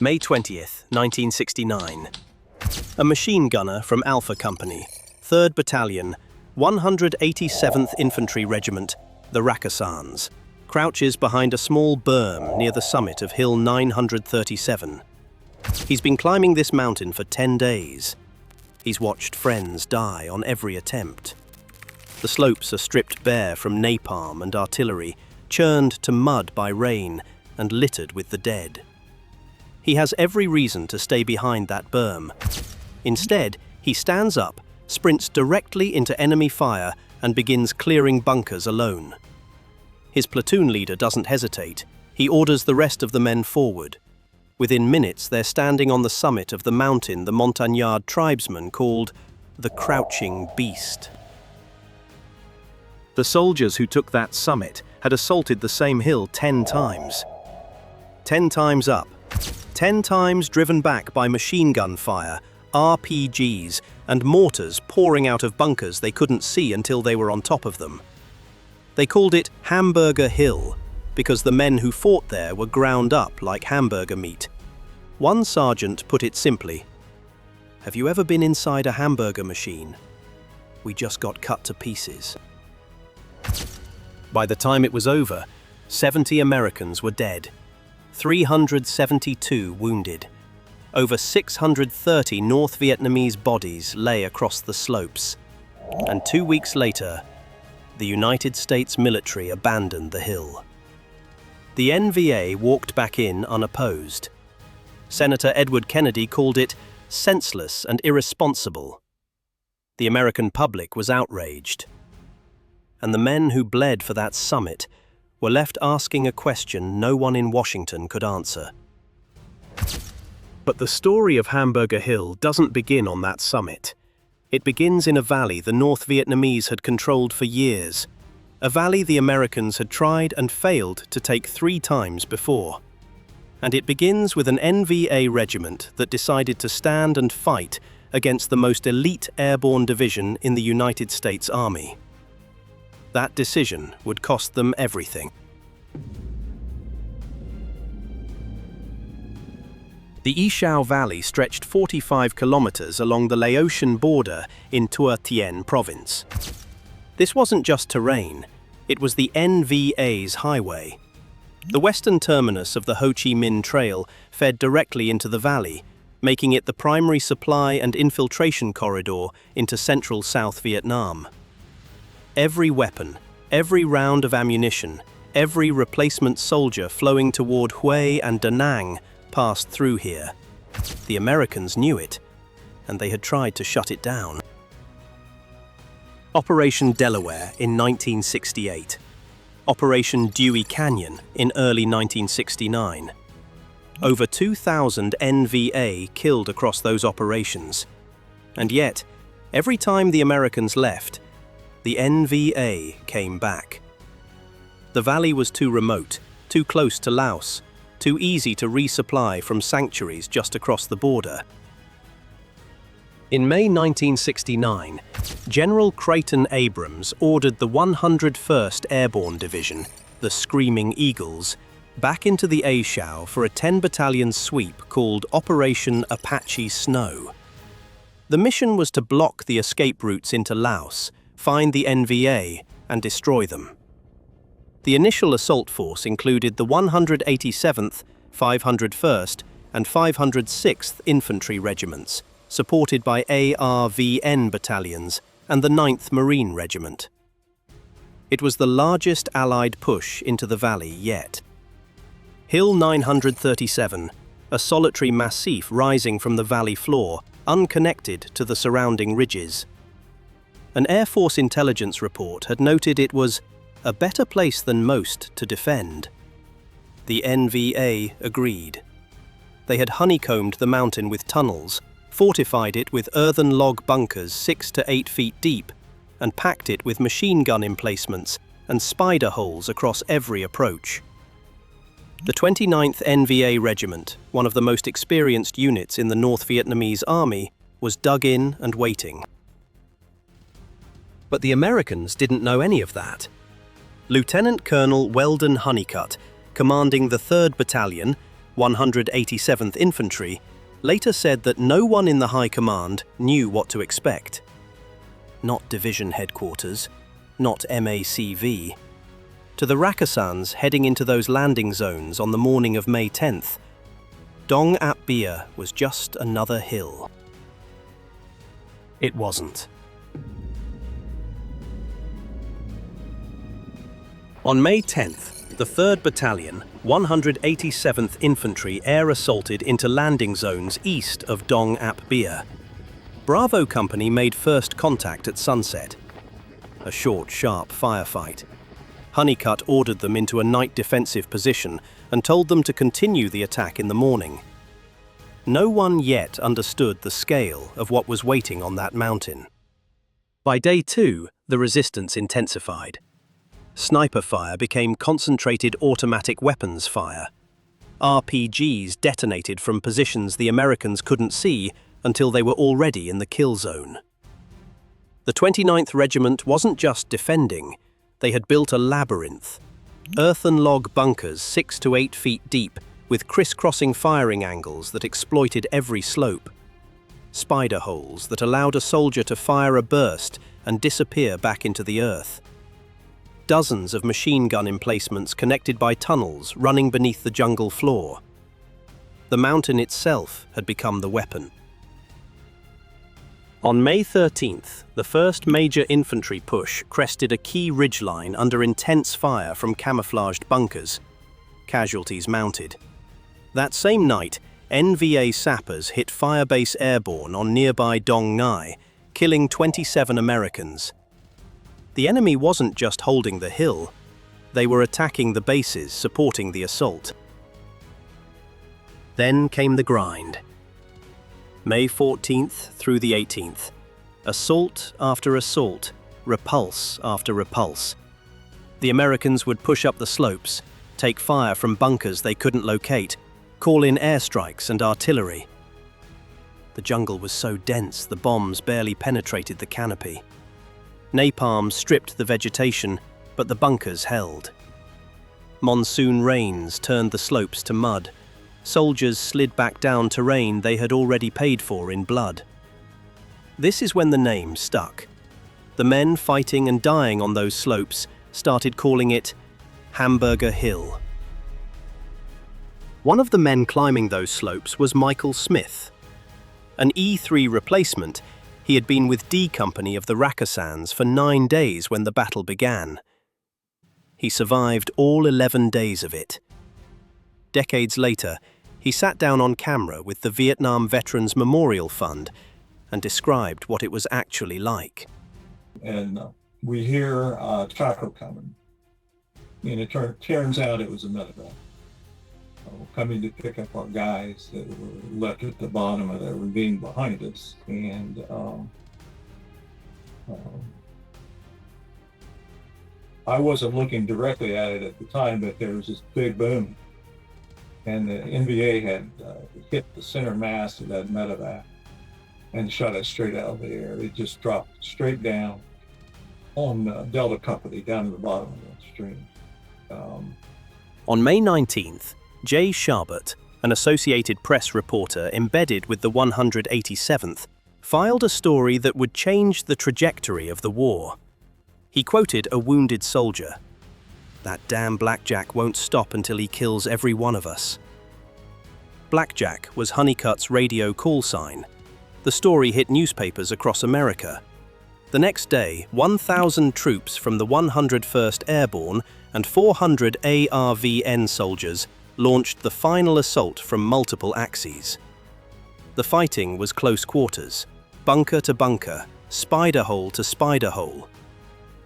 May 20th, 1969. A machine gunner from Alpha Company, 3rd Battalion, 187th Infantry Regiment, the Rakkasans, crouches behind a small berm near the summit of Hill 937. He's been climbing this mountain for 10 days. He's watched friends die on every attempt. The slopes are stripped bare from napalm and artillery, churned to mud by rain and littered with the dead. He has every reason to stay behind that berm. Instead, he stands up, sprints directly into enemy fire and begins clearing bunkers alone. His platoon leader doesn't hesitate. He orders the rest of the men forward. Within minutes, they're standing on the summit of the mountain the Montagnard tribesmen called the Crouching Beast. The soldiers who took that summit had assaulted the same hill 10 times. 10 times up, 10 times driven back by machine gun fire, RPGs, and mortars pouring out of bunkers they couldn't see until they were on top of them. They called it Hamburger Hill because the men who fought there were ground up like hamburger meat. One sergeant put it simply, "Have you ever been inside a hamburger machine? We just got cut to pieces." By the time it was over, 70 Americans were dead, 372 wounded. Over 630 North Vietnamese bodies lay across the slopes. And 2 weeks later, the United States military abandoned the hill. The NVA walked back in unopposed. Senator Edward Kennedy called it senseless and irresponsible. The American public was outraged. And the men who bled for that summit were left asking a question no one in Washington could answer. But the story of Hamburger Hill doesn't begin on that summit. It begins in a valley the North Vietnamese had controlled for years, a valley the Americans had tried and failed to take 3 times before. And it begins with an NVA regiment that decided to stand and fight against the most elite Airborne Division in the United States Army. That decision would cost them everything. The A Shau Valley stretched 45 kilometers along the Laotian border in Toi Tien province. This wasn't just terrain, it was the NVA's highway. The western terminus of the Ho Chi Minh Trail fed directly into the valley, making it the primary supply and infiltration corridor into central South Vietnam. Every weapon, every round of ammunition, every replacement soldier flowing toward Hue and Da Nang passed through here. The Americans knew it, and they had tried to shut it down. Operation Delaware in 1968. Operation Dewey Canyon in early 1969. Over 2,000 NVA killed across those operations. And yet, every time the Americans left, the NVA came back. The valley was too remote, too close to Laos, too easy to resupply from sanctuaries just across the border. In May 1969, General Creighton Abrams ordered the 101st Airborne Division, the Screaming Eagles, back into the A Shau for a 10-battalion sweep called Operation Apache Snow. The mission was to block the escape routes into Laos, find the NVA, and destroy them. The initial assault force included the 187th, 501st, and 506th Infantry Regiments, supported by ARVN battalions and the 9th Marine Regiment. It was the largest Allied push into the valley yet. Hill 937, a solitary massif rising from the valley floor, unconnected to the surrounding ridges. An Air Force intelligence report had noted it was a better place than most to defend. The NVA agreed. They had honeycombed the mountain with tunnels, fortified it with earthen-log bunkers 6 to 8 feet deep, and packed it with machine gun emplacements and spider holes across every approach. The 29th NVA Regiment, one of the most experienced units in the North Vietnamese Army, was dug in and waiting. But the Americans didn't know any of that. Lieutenant Colonel Weldon Honeycutt, commanding the 3rd Battalion, 187th Infantry, later said that no one in the High Command knew what to expect. Not division headquarters, not MACV. To the Rakkasans heading into those landing zones on the morning of May 10th, Dong Ap Bia was just another hill. It wasn't. On May 10th, the 3rd Battalion, 187th Infantry air assaulted into landing zones east of Dong Ap Bia. Bravo Company made first contact at sunset. A short, sharp firefight. Honeycutt ordered them into a night defensive position and told them to continue the attack in the morning. No one yet understood the scale of what was waiting on that mountain. By day 2, the resistance intensified. Sniper fire became concentrated automatic weapons fire. RPGs detonated from positions the Americans couldn't see until they were already in the kill zone. The 29th Regiment wasn't just defending, they had built a labyrinth. Earthen-log bunkers 6 to 8 feet deep with criss-crossing firing angles that exploited every slope. Spider holes that allowed a soldier to fire a burst and disappear back into the earth. Dozens of machine gun emplacements connected by tunnels running beneath the jungle floor. The mountain itself had become the weapon. On May 13th, the first major infantry push crested a key ridgeline under intense fire from camouflaged bunkers. Casualties mounted. That same night, NVA sappers hit Firebase Airborne on nearby Dong Nai, killing 27 Americans. The enemy wasn't just holding the hill, they were attacking the bases supporting the assault. Then came the grind. May 14th through the 18th. Assault after assault, repulse after repulse. The Americans would push up the slopes, take fire from bunkers they couldn't locate, call in airstrikes and artillery. The jungle was so dense the bombs barely penetrated the canopy. Napalm stripped the vegetation, but the bunkers held. Monsoon rains turned the slopes to mud. Soldiers slid back down terrain they had already paid for in blood. This is when the name stuck. The men fighting and dying on those slopes started calling it Hamburger Hill. One of the men climbing those slopes was Michael Smith. An E3 replacement, he had been with D Company of the Rakkasans for 9 days when the battle began. He survived all 11 days of it. Decades later, he sat down on camera with the Vietnam Veterans Memorial Fund and described what it was actually like. And we hear taco coming. And it turns out it was a medevac coming to pick up our guys that were left at the bottom of the ravine behind us. And I wasn't looking directly at it at the time, but there was this big boom. And the NVA had hit the center mass of that medevac and shot it straight out of the air. It just dropped straight down on Delta Company down to the bottom of that stream. On May 19th, Jay Sharbutt, an Associated Press reporter embedded with the 187th, filed a story that would change the trajectory of the war. He quoted a wounded soldier. "That damn Blackjack won't stop until he kills every one of us." Blackjack was Honeycutt's radio call sign. The story hit newspapers across America. The next day, 1,000 troops from the 101st Airborne and 400 ARVN soldiers launched the final assault from multiple axes. The fighting was close quarters, bunker to bunker, spider hole to spider hole.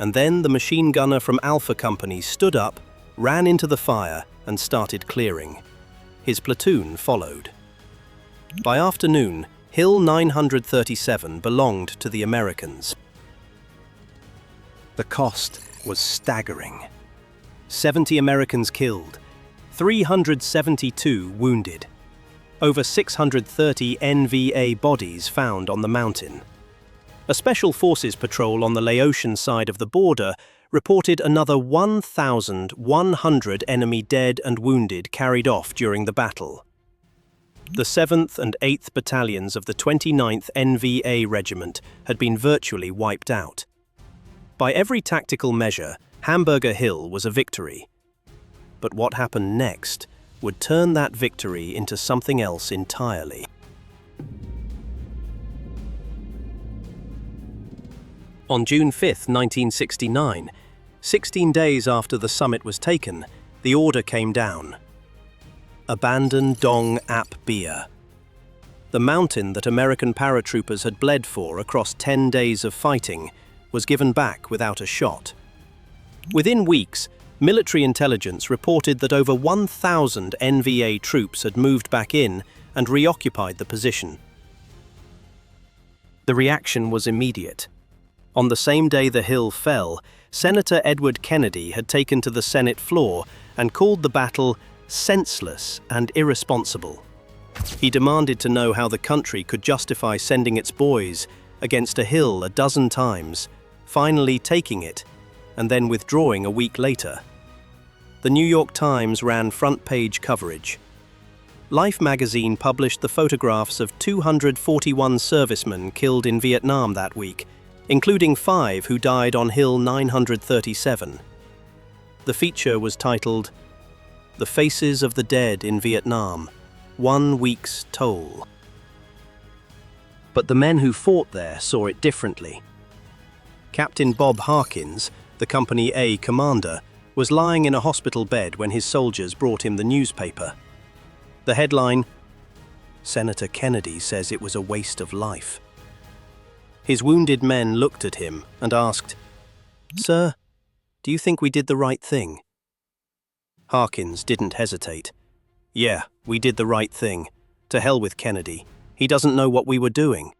And then the machine gunner from Alpha Company stood up, ran into the fire, and started clearing. His platoon followed. By afternoon, Hill 937 belonged to the Americans. The cost was staggering. 70 Americans killed, 372 wounded, over 630 NVA bodies found on the mountain. A Special Forces patrol on the Laotian side of the border reported another 1,100 enemy dead and wounded carried off during the battle. The 7th and 8th Battalions of the 29th NVA Regiment had been virtually wiped out. By every tactical measure, Hamburger Hill was a victory. But what happened next would turn that victory into something else entirely. On June 5, 1969, 16 days after the summit was taken, the order came down. Abandon Dong Ap Bia. The mountain that American paratroopers had bled for across 10 days of fighting was given back without a shot. Within weeks, military intelligence reported that over 1,000 NVA troops had moved back in and reoccupied the position. The reaction was immediate. On the same day the hill fell, Senator Edward Kennedy had taken to the Senate floor and called the battle senseless and irresponsible. He demanded to know how the country could justify sending its boys against a hill a dozen times, finally taking it, and then withdrawing a week later. The New York Times ran front-page coverage. Life magazine published the photographs of 241 servicemen killed in Vietnam that week, including 5 who died on Hill 937. The feature was titled, "The Faces of the Dead in Vietnam, 1 week's toll." But the men who fought there saw it differently. Captain Bob Harkins, the Company A commander, was lying in a hospital bed when his soldiers brought him the newspaper. The headline, "Senator Kennedy says it was a waste of life." His wounded men looked at him and asked, "Sir, do you think we did the right thing?" Harkins didn't hesitate. "Yeah, we did the right thing. To hell with Kennedy. He doesn't know what we were doing."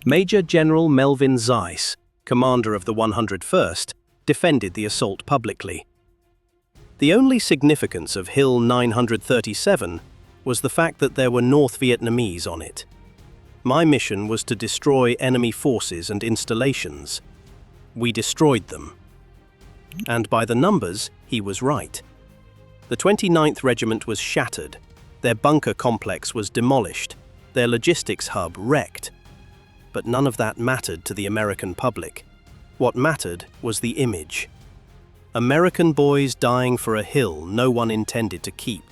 Major General Melvin Zeiss, commander of the 101st, defended the assault publicly. The only significance of Hill 937 was the fact that there were North Vietnamese on it. My mission was to destroy enemy forces and installations. We destroyed them. And by the numbers, he was right. The 29th Regiment was shattered, their bunker complex was demolished, their logistics hub wrecked. But none of that mattered to the American public. What mattered was the image. American boys dying for a hill no one intended to keep.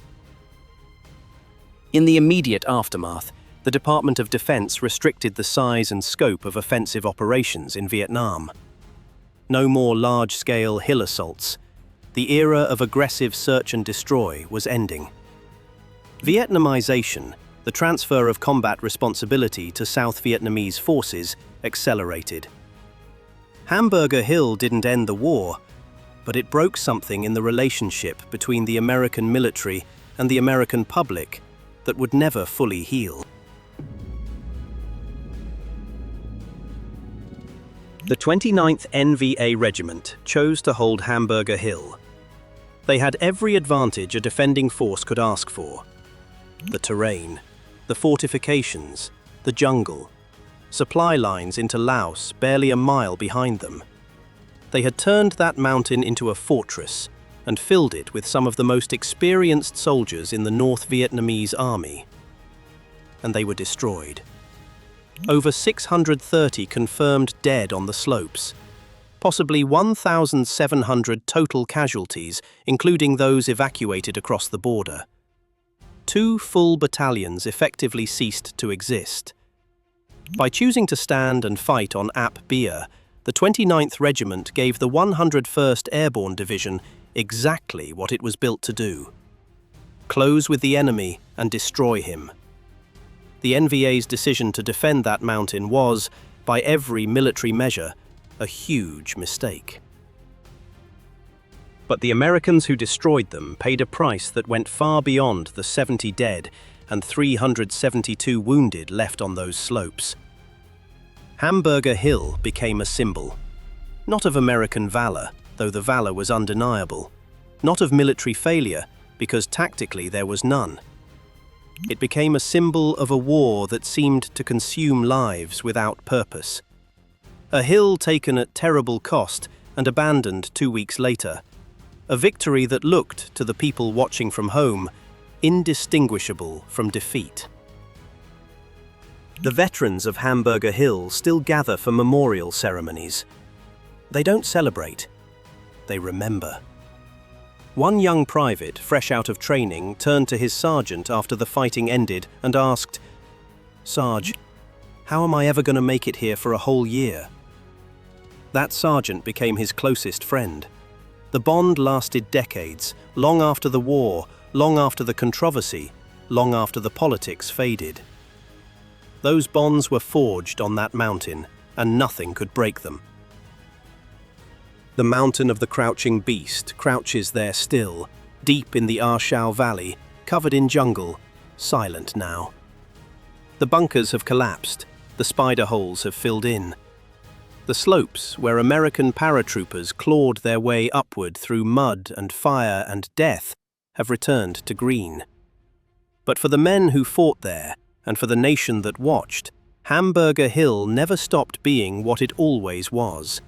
In the immediate aftermath, the Department of Defense restricted the size and scope of offensive operations in Vietnam. No more large-scale hill assaults. The era of aggressive search and destroy was ending. Vietnamization, the transfer of combat responsibility to South Vietnamese forces, accelerated. Hamburger Hill didn't end the war, but it broke something in the relationship between the American military and the American public that would never fully heal. The 29th NVA Regiment chose to hold Hamburger Hill. They had every advantage a defending force could ask for. The terrain, the fortifications, the jungle, supply lines into Laos barely a mile behind them. They had turned that mountain into a fortress and filled it with some of the most experienced soldiers in the North Vietnamese Army. And they were destroyed. Over 630 confirmed dead on the slopes. Possibly 1,700 total casualties, including those evacuated across the border. 2 full battalions effectively ceased to exist. By choosing to stand and fight on Ap Bia, the 29th Regiment gave the 101st Airborne Division exactly what it was built to do: close with the enemy and destroy him. The NVA's decision to defend that mountain was, by every military measure, a huge mistake. But the Americans who destroyed them paid a price that went far beyond the 70 dead and 372 wounded left on those slopes. Hamburger Hill became a symbol, not of American valor, though the valor was undeniable, not of military failure, because tactically there was none. It became a symbol of a war that seemed to consume lives without purpose. A hill taken at terrible cost and abandoned 2 weeks later. A victory that looked, to the people watching from home, indistinguishable from defeat. The veterans of Hamburger Hill still gather for memorial ceremonies. They don't celebrate, they remember. One young private, fresh out of training, turned to his sergeant after the fighting ended and asked, "Sarge, how am I ever going to make it here for a whole year?" That sergeant became his closest friend. The bond lasted decades, long after the war, long after the controversy, long after the politics faded. Those bonds were forged on that mountain, and nothing could break them. The mountain of the crouching beast crouches there still, deep in the A Shau Valley, covered in jungle, silent now. The bunkers have collapsed, the spider holes have filled in. The slopes where American paratroopers clawed their way upward through mud and fire and death have returned to green. But for the men who fought there, and for the nation that watched, Hamburger Hill never stopped being what it always was.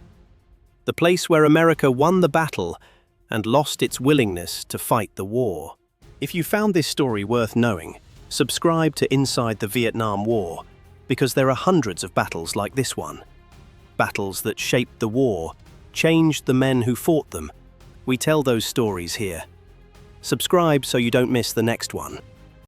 The place where America won the battle and lost its willingness to fight the war. If you found this story worth knowing, subscribe to Inside the Vietnam War, because there are hundreds of battles like this one. Battles that shaped the war, changed the men who fought them. We tell those stories here. Subscribe so you don't miss the next one.